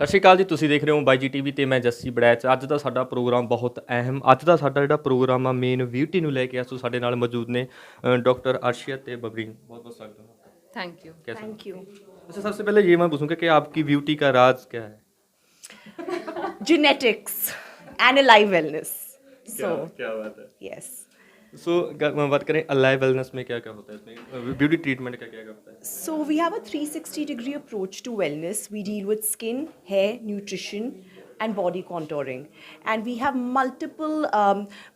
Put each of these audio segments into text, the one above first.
ਸਤਿ ਸ਼੍ਰੀ ਅਕਾਲ ਜੀ। ਤੁਸੀਂ ਦੇਖ ਰਹੇ ਹੋ ਬਾਈ ਜੀ ਟੀਵੀ ਤੇ ਮੈਂ ਜੱਸੀ ਬੜੈਚ। ਅੱਜ ਦਾ ਸਾਡਾ ਪ੍ਰੋਗਰਾਮ ਬਹੁਤ ਅਹਿਮ, ਅੱਜ ਦਾ ਸਾਡਾ ਜਿਹੜਾ ਪ੍ਰੋਗਰਾਮ ਆ ਮੇਨ ਬਿਊਟੀ ਨੂੰ ਲੈ ਕੇ ਆ। ਸੋ ਸਾਡੇ ਨਾਲ ਮੌਜੂਦ ਨੇ डॉक्टर अर्शियत ਤੇ बबरीन। बहुत बहुत स्वागत है आपका। Thank you. कैसे हैं? Thank you. अच्छा, सबसे पहले ये मैं पूछूंगा कि आपकी ब्यूटी का राज क्या है? Genetics and a live wellness. So, क्या बात है। yes. सो बात करें अलाइव वेलनेस में क्या क्या होता है, इसमें ब्यूटी ट्रीटमेंट का क्या क्या होता है? So we have a 360-degree approach to wellness. We deal with skin, hair, nutrition, and body contouring. And we have multiple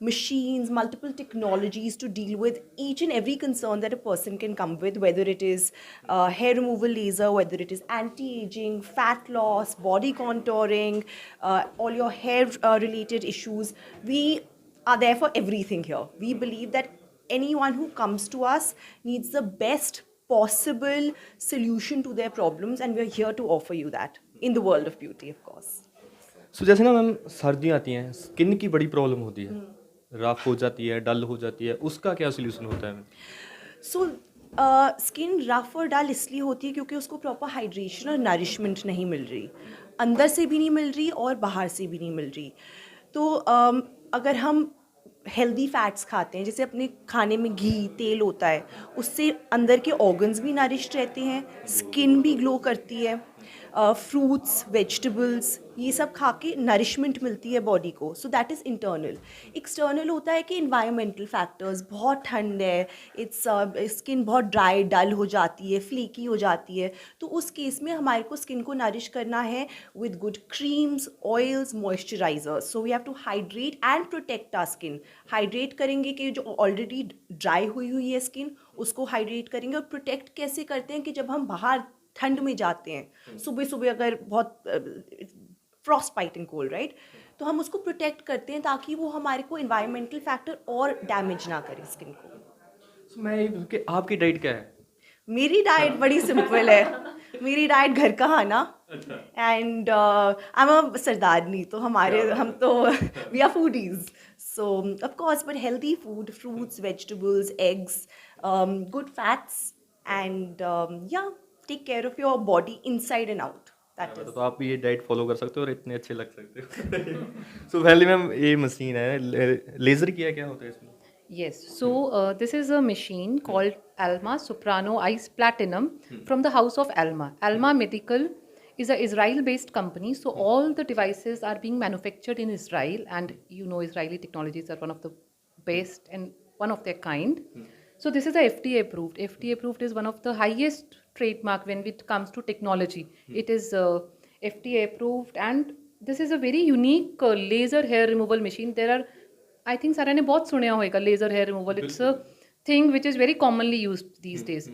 machines, multiple technologies to deal with each and every concern that a person can come with, whether it is hair removal laser, whether it is anti-aging, fat loss, body contouring, all your hair related issues. We are there for everything here. We believe that anyone who comes to us needs the best possible solution to their problems, and we're here to offer you that in the world of beauty, of course. सो जैसे ना ma'am सर्दियाँ आती हैं, skin की बड़ी problem होती है, rough हो जाती है, डल हो जाती है, उसका क्या सोल्यूशन होता है? सो स्किन रफ और डल इसलिए होती है क्योंकि उसको प्रॉपर हाइड्रेशन और नरिशमेंट नहीं मिल रही, अंदर से भी नहीं मिल रही और बाहर से भी नहीं मिल रही। तो अगर हम हेल्दी फैट्स खाते हैं, जैसे अपने खाने में घी तेल होता है, उससे अंदर के ऑर्गन्स भी नरिश्ड रहते हैं, स्किन भी ग्लो करती है। फ्रूट्स वेजिटेबल्स ये सब खा के नरिशमेंट मिलती है बॉडी को। So that is internal. External होता है कि इन्वायरमेंटल फैक्टर्स, बहुत ठंड है, इट्स स्किन बहुत ड्राई डल हो जाती है, फ्लेकी हो जाती है, तो उस केस में हमारे को स्किन को नरिश करना है with good creams, oils, moisturisers. So we have to hydrate and protect our skin. Hydrate करेंगे कि जो ऑलरेडी ड्राई हुई हुई है स्किन, उसको हाइड्रेट करेंगे। और प्रोटेक्ट कैसे करते हैं कि जब हम बाहर ठंड में जाते हैं, सुबह सुबह अगर बहुत फ्रॉस्ट बाइटिंग कोल्ड, राइट, तो हम उसको प्रोटेक्ट करते हैं ताकि वो हमारे को इन्वायरमेंटल फैक्टर और डैमेज ना करे स्किन को। सो मैं ये पूछूं कि आपकी डाइट क्या है? मेरी डाइट बड़ी सिंपल है। मेरी डाइट घर का खाना एंड आई एम अ सरदारनी, तो हमारे हम तो we are foodies. So of course but healthy food, fruits, vegetables, eggs, good fats, and या take care of your body inside and out. That is. तो आप ये डाइट फॉलो कर सकते हो और इतने अच्छे लग सकते हो। सो पहले मैम ये मशीन है, लेज़र किया क्या होता है इसमें? Yes, so this is a machine called Alma Soprano Ice Platinum from the house of Alma. Alma Medical is a Israel-based company, so all the devices are being manufactured in Israel, and you know Israeli technologies are one of the best and one of their kind. So this is a FDA approved. FDA approved is one of the highest trademark when it comes to technology. It is FDA approved, and this is a very unique laser hair removal machine. There are, I think सारे ने बहुत सुना होगा laser hair removal. It's a thing which is very commonly used these days.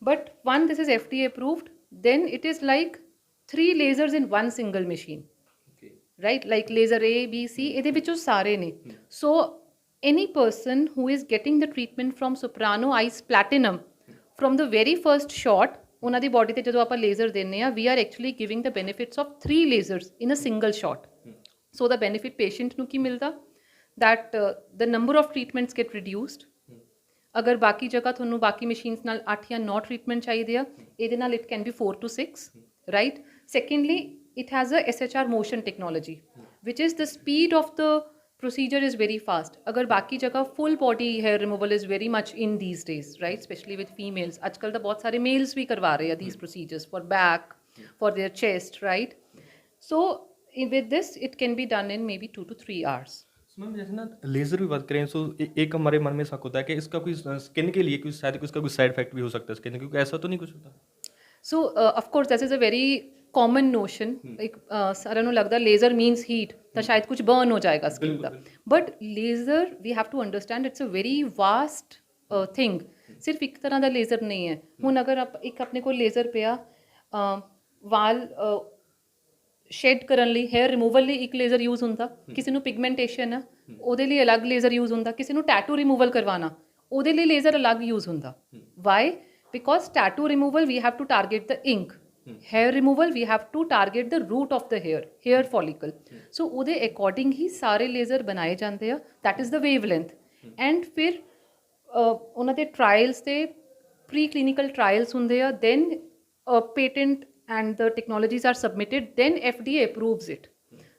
But one, this is FDA approved. Then it is like 3 lasers in one single machine. Okay. Right? Like laser A, B, C. ਇਹਦੇ ਵਿੱਚੋਂ ਸਾਰੇ ਨੇ. So any person who is getting the treatment from Soprano Ice Platinum from the very first shot, ਉਹਨਾਂ ਦੀ body ਤੇ ਜਦੋਂ ਆਪਾਂ laser ਦਿੰਨੇ ਆ, we are actually giving the benefits of 3 lasers in a single shot. So the benefit patient ਨੂੰ ਕੀ ਮਿਲਦਾ? That the number of treatments get reduced. अगर बाकी जगह ਤੁਹਾਨੂੰ ਬਾਕੀ machines ਨਾਲ 8 ਜਾਂ 9 treatment ਚਾਹੀਦੇ ਆ, ਇਹਦੇ ਨਾਲ it can be 4 to 6, right? Secondly, it has a SHR motion technology, which is the speed of the procedure is very fast. अगर बाकी जगह full body hair removal is very much in these days, right? Especially with females. आजकल तो बहुत सारे males भी करवा रहे हैं these procedures for back, for their chest, right? So with this, it can be done in maybe 2 to 3 hours. Ma'am जैसे ना लेज़र की बात करें, सो एक हमारे मन में शक होता है कि इसका कोई स्किन के लिए कोई शायद इसका कोई साइड इफेक्ट भी हो सकता है स्किन, क्योंकि ऐसा तो नहीं कुछ होता? So of course this is a very common notion. like ਸਾਰਿਆਂ ਨੂੰ ਲੱਗਦਾ laser means heat, ਤਾਂ ਸ਼ਾਇਦ ਕੁਝ burn ਹੋ ਜਾਏਗਾ skin the, but laser we have to understand it's a very vast thing. ਸਿਰਫ ਇੱਕ ਤਰ੍ਹਾਂ ਦਾ laser ਨਹੀਂ ਹੈ। ਹੁਣ ਅਗਰ ਇੱਕ ਆਪਣੇ ਕੋਲ laser ਪਿਆ ਵਾਲ ਸ਼ੈਡ ਕਰਨ ਲਈ, ਹੇਅਰ ਰਿਮੂਵਲ ਲਈ ਇੱਕ ਲੇਜ਼ਰ ਯੂਜ਼ ਹੁੰਦਾ, ਕਿਸੇ ਨੂੰ ਪਿਗਮੈਂਟੇਸ਼ਨ ਆ ਉਹਦੇ ਲਈ ਅਲੱਗ ਲੇਜ਼ਰ ਯੂਜ਼ ਹੁੰਦਾ, ਕਿਸੇ ਨੂੰ ਟੈਟੂ ਰਿਮੂਵਲ ਕਰਵਾਉਣਾ ਉਹਦੇ ਲਈ ਲੇਜ਼ਰ ਅਲੱਗ ਯੂਜ਼ ਹੁੰਦਾ। Why? Because tattoo removal we have to target the ink, hair removal we have to target the root of the hair follicle. So ਉਹਦੇ ਅਕੋਰਡਿੰਗ ਹੀ ਸਾਰੇ ਲੇਜ਼ਰ ਬਣਾਏ ਜਾਂਦੇ ਆ। That is the wavelength. And ਫਿਰ ਉਹਨਾਂ ਦੇ trials ਤੇ ਪ੍ਰੀ ਕਲੀਨਿਕਲ ਟਰਾਇਲਸ ਹੁੰਦੇ ਆ, then patent and the technologies are submitted, then FDA approves it.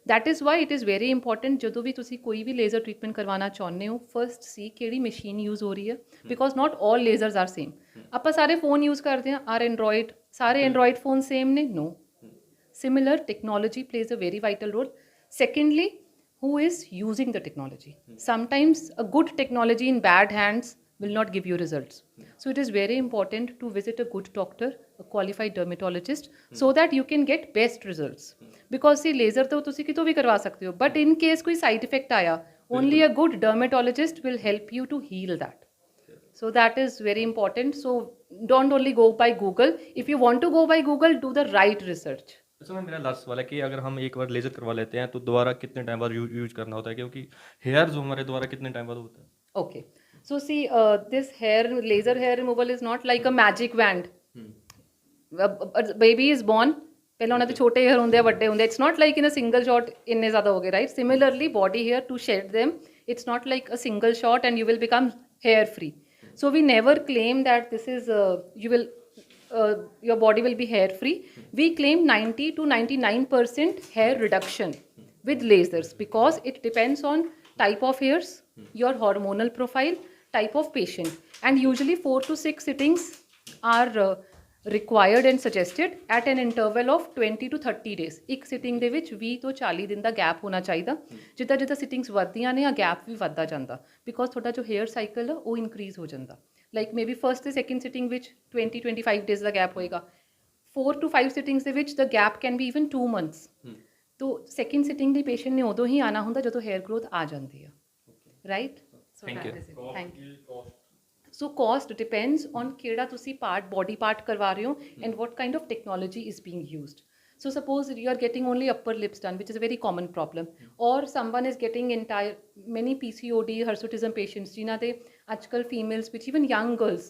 That is why it is very important ਜਦੋਂ ਵੀ ਤੁਸੀਂ ਕੋਈ ਵੀ ਲੇਜ਼ਰ ਟ੍ਰੀਟਮੈਂਟ ਕਰਵਾਉਣਾ ਚਾਹੁੰਦੇ ਹੋ ਫਰਸਟ ਸੀ ਕਿਹੜੀ ਮਸ਼ੀਨ ਯੂਜ਼ ਹੋ ਰਹੀ ਹੈ because not all lasers are same ਆਪਾਂ ਸਾਰੇ ਫੋਨ ਯੂਜ਼ ਕਰਦੇ ਹਾਂ ਆਰ ਐਂਡਰੋਇਡ ਸਾਰੇ ਐਂਡਰੋਇਡ ਫੋਨ ਸੇਮ ਨੇ no similar technology plays a very vital role. Secondly, who is using the technology? Sometimes a good technology in bad hands will not give you results. So it is very important to visit a good doctor, a qualified dermatologist, so that you can get best results. Because see, laser तो तुसी कितो भी करवा सकते हो, but in case कोई side effect आया, only a good dermatologist will help you to heal that. So that is very important. So don't only go by Google. If you want to go by Google, do the right research. अच्छा ma'am मेरा last सवाल है कि अगर हम एक बार laser करवा लेते हैं तो दोबारा कितने टाइम बाद यूज करना होता है क्योंकि हेयर जो हमारे दोबारा कितने टाइम बाद होता है Okay. So see, this laser hair removal is not like a magic wand. A baby is born. ਪਹਿਲਾਂ ਉਹਨਾਂ ਦੇ ਛੋਟੇ ਹੇਅਰ ਹੁੰਦੇ ਆ ਵੱਡੇ ਹੁੰਦੇ it's not like in a single shot ਇੰਨੇ ਜ਼ਿਆਦਾ ਹੋ ਗਏ right similarly body hair to shed them it's not like a single shot and you will become hair free. So we never claim that this is your body will be hair free. We claim 90 to 99% hair reduction with lasers because it depends on type of hairs, your hormonal profile, type of patient, and usually 4 to 6 sittings are required and suggested at an interval of 20 to 30 days. ਇੱਕ sitting ਦੇ ਵਿੱਚ 20 ਤੋਂ 40 ਦਿਨ ਦਾ gap ਹੋਣਾ ਚਾਹੀਦਾ ਜਿੱਦਾਂ ਜਿੱਦਾਂ sittings ਵੱਧਦੀਆਂ ਨੇ ਆ ਗੈਪ ਵੀ ਵੱਧਦਾ ਜਾਂਦਾ ਬਿਕੋਜ਼ ਤੁਹਾਡਾ ਜੋ ਹੇਅਰ ਸਾਈਕਲ ਆ ਉਹ ਇਨਕਰੀਜ਼ ਹੋ ਜਾਂਦਾ ਲਾਈਕ ਮੇਬੀ ਫਰਸਟ ਤੇ ਸੈਕਿੰਡ ਸਿਟਿੰਗ ਵਿੱਚ 20-25 ਡੇਜ਼ ਦਾ ਗੈਪ ਹੋਏਗਾ 4 to 5 ਸਿਟਿੰਗਸ ਦੇ ਵਿੱਚ ਦਾ gap can be even 2 months ਤੋ ਸੈਕਿੰਡ ਸਿਟਿੰਗ ਦੀ ਪੇਸ਼ੈਂਟ ਨੇ ਉਦੋਂ ਹੀ ਆਣਾ ਹੁੰਦਾ ਜਦੋਂ ਹੇਅਰ ਗਰੋਥ ਆ ਜਾਂਦੀ ਆ right so Thank you. Thank you So cost depends on ਕਿਹੜਾ ਤੁਸੀਂ body part ਕਰਵਾ ਰਹੇ ਹੋ and what kind of technology is being used. So suppose you are getting only upper lips done, which is a very common problem, or someone is getting many PCOD, hirsutism patients, ਜਿਨ੍ਹਾਂ ਦੇ ਅੱਜਕੱਲ females which even young girls,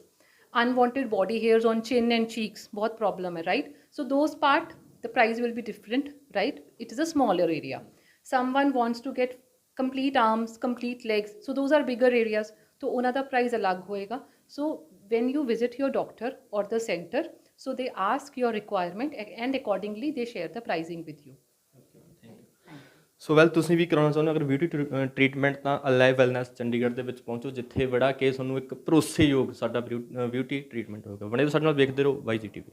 unwanted body hairs on chin and cheeks, ਬਹੁਤ problem ਹੈ, right? So those part, the price will be different, right? It is a smaller area. Someone wants to get complete arms, complete legs, so those are bigger areas. तो ਉਹਨਾਂ ਦਾ price अलग होएगा. So when you visit your doctor or the center, so they ask your requirement and accordingly they share the pricing with you. So well ਤੁਸੀਂ ਵੀ ਕਰਾਉਣਾ ਚਾਹੁੰਦੇ ਹੋ ਅਗਰ beauty treatment ਤਾਂ ਅਲਾਈਵ ਵੈਲਨੈਸ ਚੰਡੀਗੜ੍ਹ ਦੇ ਵਿੱਚ ਪਹੁੰਚੋ ਜਿੱਥੇ ਬੜਾ ਕੇ ਤੁਹਾਨੂੰ ਇੱਕ ਭਰੋਸੇਯੋਗ ਸਾਡਾ ਬਿਊਟੀ ਟ੍ਰੀਟਮੈਂਟ ਹੋਵੇਗਾ ਬਣੇ ਸਾਡੇ ਨਾਲ ਵੇਖਦੇ ਰਹੋ YGTV